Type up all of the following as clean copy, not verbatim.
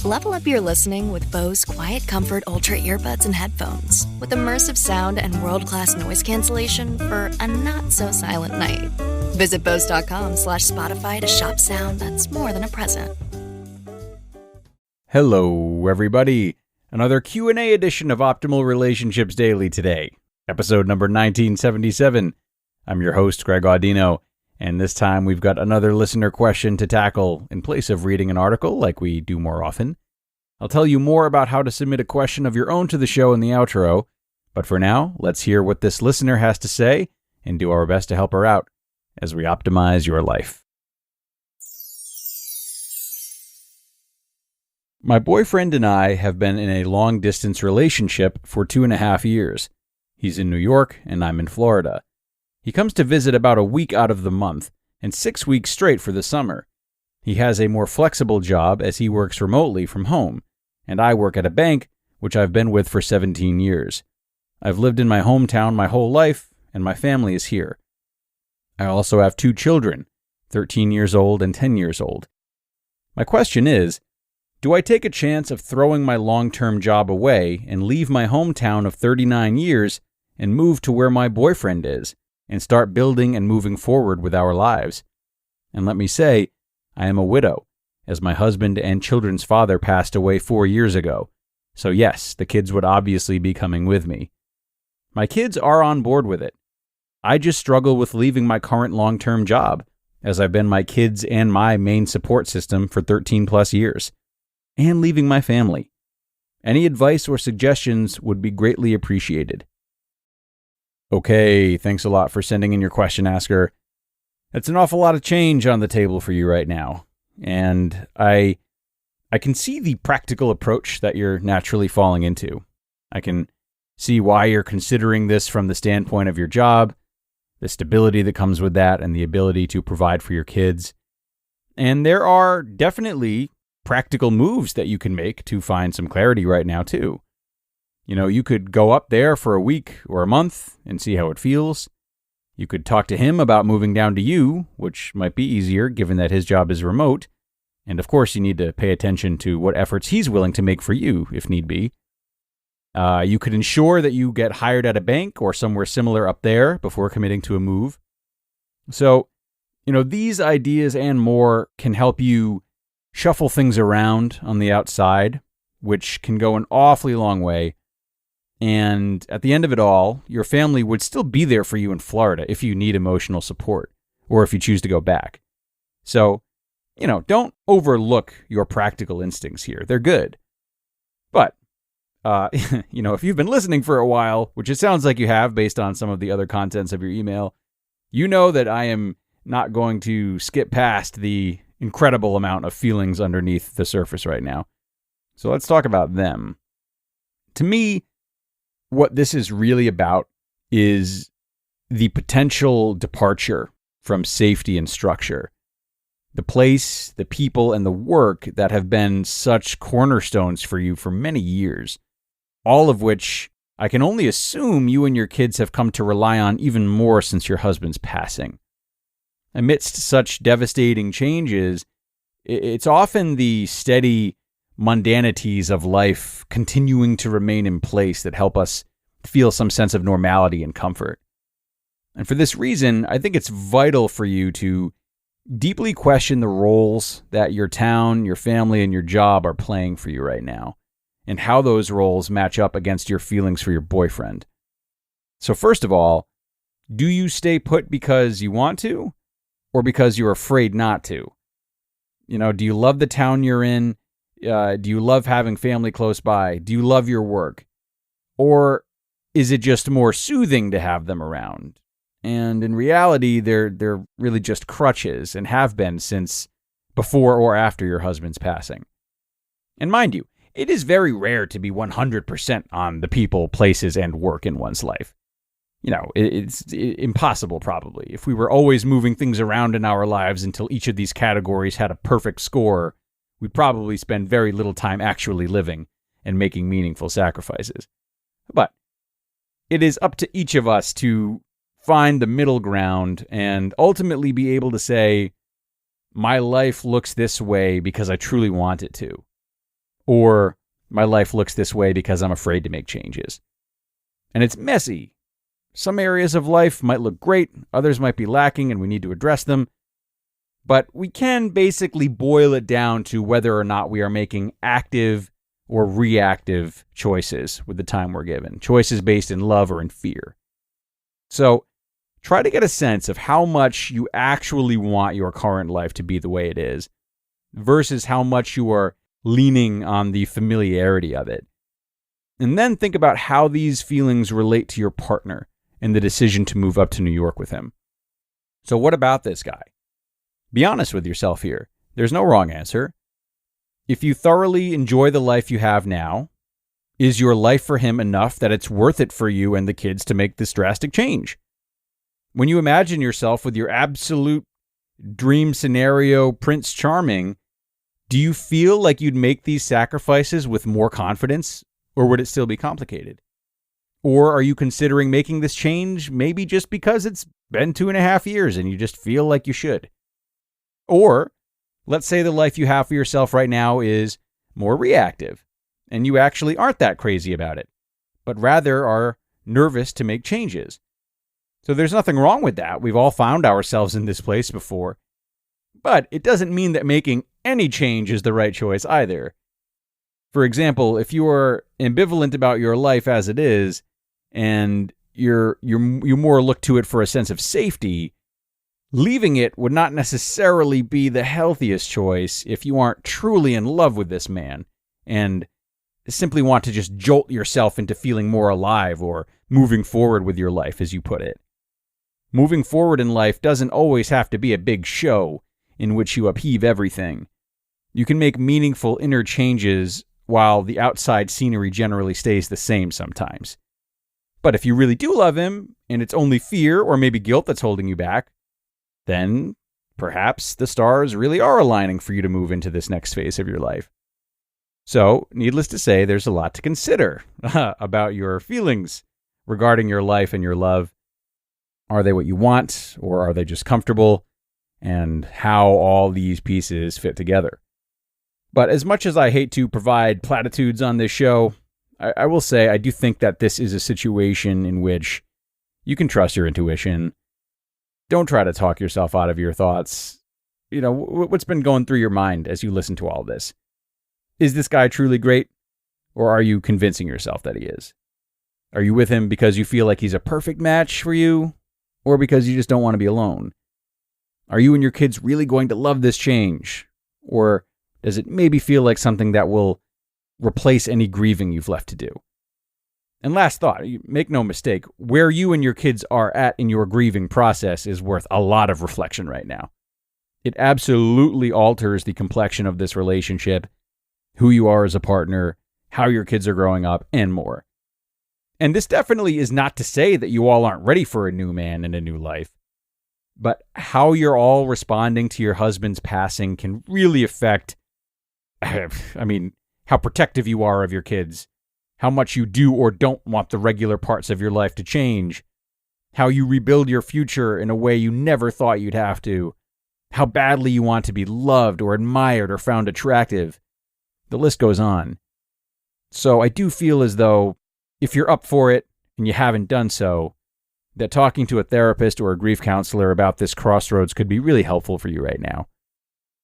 Level up your listening with Bose Quiet Comfort Ultra earbuds and headphones. With immersive sound and world-class noise cancellation for a not-so-silent night. Visit Bose.com/Spotify to shop sound that's more than a present. Hello, everybody. Another Q&A edition of Optimal Relationships Daily today. Episode number 1977. I'm your host, Greg Audino, and this time we've got another listener question to tackle in place of reading an article like we do more often. I'll tell you more about how to submit a question of your own to the show in the outro, but for now, let's hear what this listener has to say and do our best to help her out as we optimize your life. My boyfriend and I have been in a long-distance relationship for 2.5 years. He's in New York and I'm in Florida. He comes to visit about a week out of the month and 6 weeks straight for the summer. He has a more flexible job as he works remotely from home, and I work at a bank, which I've been with for 17 years. I've lived in my hometown my whole life, and my family is here. I also have 2 children, 13 years old and 10 years old. My question is, do I take a chance of throwing my long-term job away and leave my hometown of 39 years and move to where my boyfriend is and start building and moving forward with our lives? And let me say, I am a widow, as my husband and children's father passed away 4 years ago. So yes, the kids would obviously be coming with me. My kids are on board with it. I just struggle with leaving my current long-term job, as I've been my kids and my main support system for 13 plus years, and leaving my family. Any advice or suggestions would be greatly appreciated. Okay, thanks a lot for sending in your question, Asker. That's an awful lot of change on the table for you right now, and I can see the practical approach that you're naturally falling into. I can see why you're considering this from the standpoint of your job, the stability that comes with that, and the ability to provide for your kids. And there are definitely practical moves that you can make to find some clarity right now, too. You know, you could go up there for a week or a month and see how it feels. You could talk to him about moving down to you, which might be easier given that his job is remote. And of course, you need to pay attention to what efforts he's willing to make for you, if need be. You could ensure that you get hired at a bank or somewhere similar up there before committing to a move. So, these ideas and more can help you shuffle things around on the outside, which can go an awfully long way. And at the end of it all, your family would still be there for you in Florida if you need emotional support or if you choose to go back. So, don't overlook your practical instincts here. They're good. But, if you've been listening for a while, which it sounds like you have based on some of the other contents of your email, you know that I am not going to skip past the incredible amount of feelings underneath the surface right now. So let's talk about them. To me, what this is really about is the potential departure from safety and structure. The place, the people, and the work that have been such cornerstones for you for many years, all of which I can only assume you and your kids have come to rely on even more since your husband's passing. Amidst such devastating changes, it's often the steady mundanities of life continuing to remain in place that help us feel some sense of normality and comfort. And for this reason, I think it's vital for you to deeply question the roles that your town, your family, and your job are playing for you right now, and how those roles match up against your feelings for your boyfriend. So first of all, do you stay put because you want to, or because you're afraid not to? Do you love the town you're in? Do you love having family close by? Do you love your work? Or is it just more soothing to have them around? And in reality, they're really just crutches and have been since before or after your husband's passing. And mind you, it is very rare to be 100% on the people, places, and work in one's life. It's impossible probably. If we were always moving things around in our lives until each of these categories had a perfect score, we'd probably spend very little time actually living and making meaningful sacrifices. But it is up to each of us to find the middle ground and ultimately be able to say, my life looks this way because I truly want it to. or my life looks this way because I'm afraid to make changes. And it's messy. Some areas of life might look great, others might be lacking, and we need to address them. But we can basically boil it down to whether or not we are making active or reactive choices with the time we're given, choices based in love or in fear. So try to get a sense of how much you actually want your current life to be the way it is versus how much you are leaning on the familiarity of it. And then think about how these feelings relate to your partner and the decision to move up to New York with him. So what about this guy? Be honest with yourself here. There's no wrong answer. If you thoroughly enjoy the life you have now, is your life for him enough that it's worth it for you and the kids to make this drastic change? When you imagine yourself with your absolute dream scenario Prince Charming, do you feel like you'd make these sacrifices with more confidence, or would it still be complicated? Or are you considering making this change maybe just because it's been 2.5 years and you just feel like you should? Or let's say the life you have for yourself right now is more reactive and you actually aren't that crazy about it, but rather are nervous to make changes. So there's nothing wrong with that. We've all found ourselves in this place before. But it doesn't mean that making any change is the right choice either. For example, if you are ambivalent about your life as it is, and you more look to it for a sense of safety, leaving it would not necessarily be the healthiest choice if you aren't truly in love with this man and simply want to just jolt yourself into feeling more alive or moving forward with your life, as you put it. Moving forward in life doesn't always have to be a big show in which you upheave everything. You can make meaningful inner changes while the outside scenery generally stays the same sometimes. But if you really do love him, and it's only fear or maybe guilt that's holding you back, then perhaps the stars really are aligning for you to move into this next phase of your life. So, needless to say, there's a lot to consider about your feelings regarding your life and your love. Are they what you want, or are they just comfortable? And how all these pieces fit together. But as much as I hate to provide platitudes on this show, I will say I do think that this is a situation in which you can trust your intuition. Don't try to talk yourself out of your thoughts. You know, what's been going through your mind as you listen to all this? Is this guy truly great? Or are you convincing yourself that he is? Are you with him because you feel like he's a perfect match for you? Or because you just don't want to be alone? Are you and your kids really going to love this change? Or does it maybe feel like something that will replace any grieving you've left to do? And last thought, make no mistake, where you and your kids are at in your grieving process is worth a lot of reflection right now. It absolutely alters the complexion of this relationship, who you are as a partner, how your kids are growing up, and more. And this definitely is not to say that you all aren't ready for a new man and a new life. But how you're all responding to your husband's passing can really affect, how protective you are of your kids, how much you do or don't want the regular parts of your life to change, how you rebuild your future in a way you never thought you'd have to, how badly you want to be loved or admired or found attractive. The list goes on. So I do feel as though if you're up for it and you haven't done so, that talking to a therapist or a grief counselor about this crossroads could be really helpful for you right now.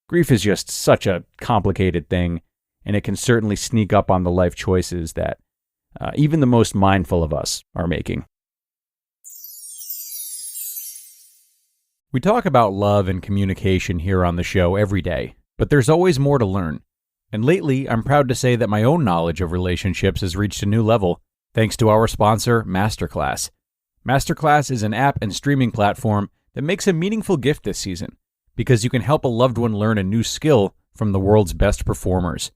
Grief is just such a complicated thing, and it can certainly sneak up on the life choices that even the most mindful of us are making. We talk about love and communication here on the show every day, but there's always more to learn. And lately, I'm proud to say that my own knowledge of relationships has reached a new level, thanks to our sponsor, Masterclass. Masterclass is an app and streaming platform that makes a meaningful gift this season, because you can help a loved one learn a new skill from the world's best performers.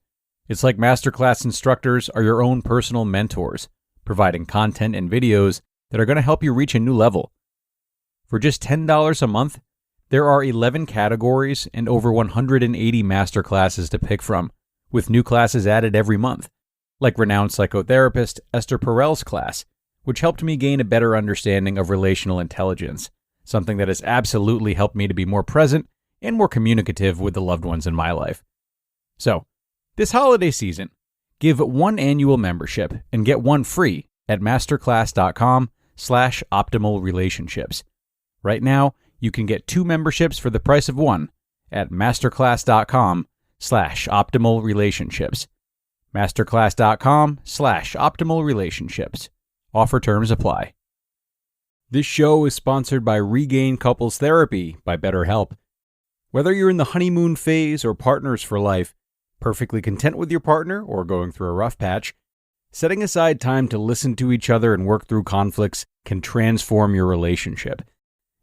It's like Masterclass instructors are your own personal mentors, providing content and videos that are going to help you reach a new level. For just $10 a month, there are 11 categories and over 180 masterclasses to pick from, with new classes added every month, like renowned psychotherapist Esther Perel's class, which helped me gain a better understanding of relational intelligence, something that has absolutely helped me to be more present and more communicative with the loved ones in my life. So, this holiday season, Give one annual membership and get one free at masterclass.com/optimalrelationships. Right now, you can get 2 memberships for the price of one at masterclass.com/optimalrelationships. masterclass.com/optimalrelationships. Offer terms apply. This show is sponsored by Regain Couples Therapy by BetterHelp. Whether you're in the honeymoon phase or partners for life, perfectly content with your partner or going through a rough patch, setting aside time to listen to each other and work through conflicts can transform your relationship.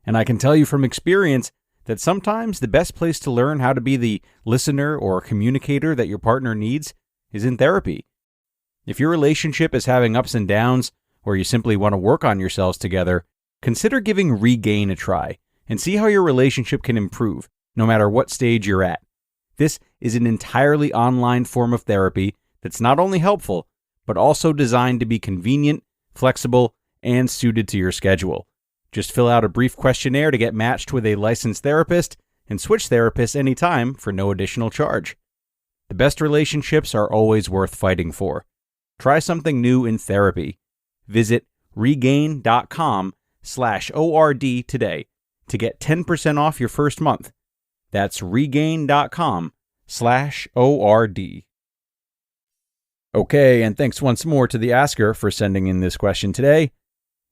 And I can tell you from experience that sometimes the best place to learn how to be the listener or communicator that your partner needs is in therapy. If your relationship is having ups and downs, or you simply want to work on yourselves together, consider giving Regain a try and see how your relationship can improve, no matter what stage you're at. This is an entirely online form of therapy that's not only helpful, but also designed to be convenient, flexible, and suited to your schedule. Just fill out a brief questionnaire to get matched with a licensed therapist and switch therapists anytime for no additional charge. The best relationships are always worth fighting for. Try something new in therapy. Visit regain.com/ORD today to get 10% off your first month. That's regain.com/ORD. Okay, and thanks once more to the asker for sending in this question today.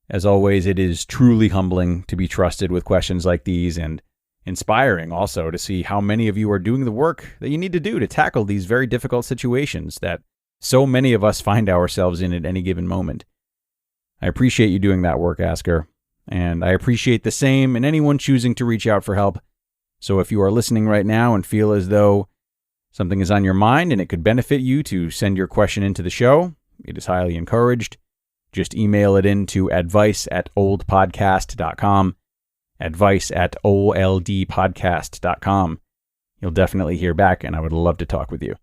As always, it is truly humbling to be trusted with questions like these, and inspiring also to see how many of you are doing the work that you need to do to tackle these very difficult situations that so many of us find ourselves in at any given moment. I appreciate you doing that work, asker, and I appreciate the same in anyone choosing to reach out for help. So if you are listening right now and feel as though something is on your mind and it could benefit you to send your question into the show, it is highly encouraged. Just email it in to advice@oldpodcast.com, advice@oldpodcast.com. You'll definitely hear back, and I would love to talk with you.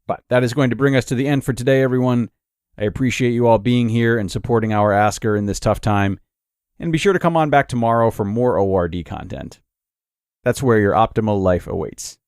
But that is going to bring us to the end for today, everyone. I appreciate you all being here and supporting our asker in this tough time. And be sure to come on back tomorrow for more ORD content. That's where your optimal life awaits.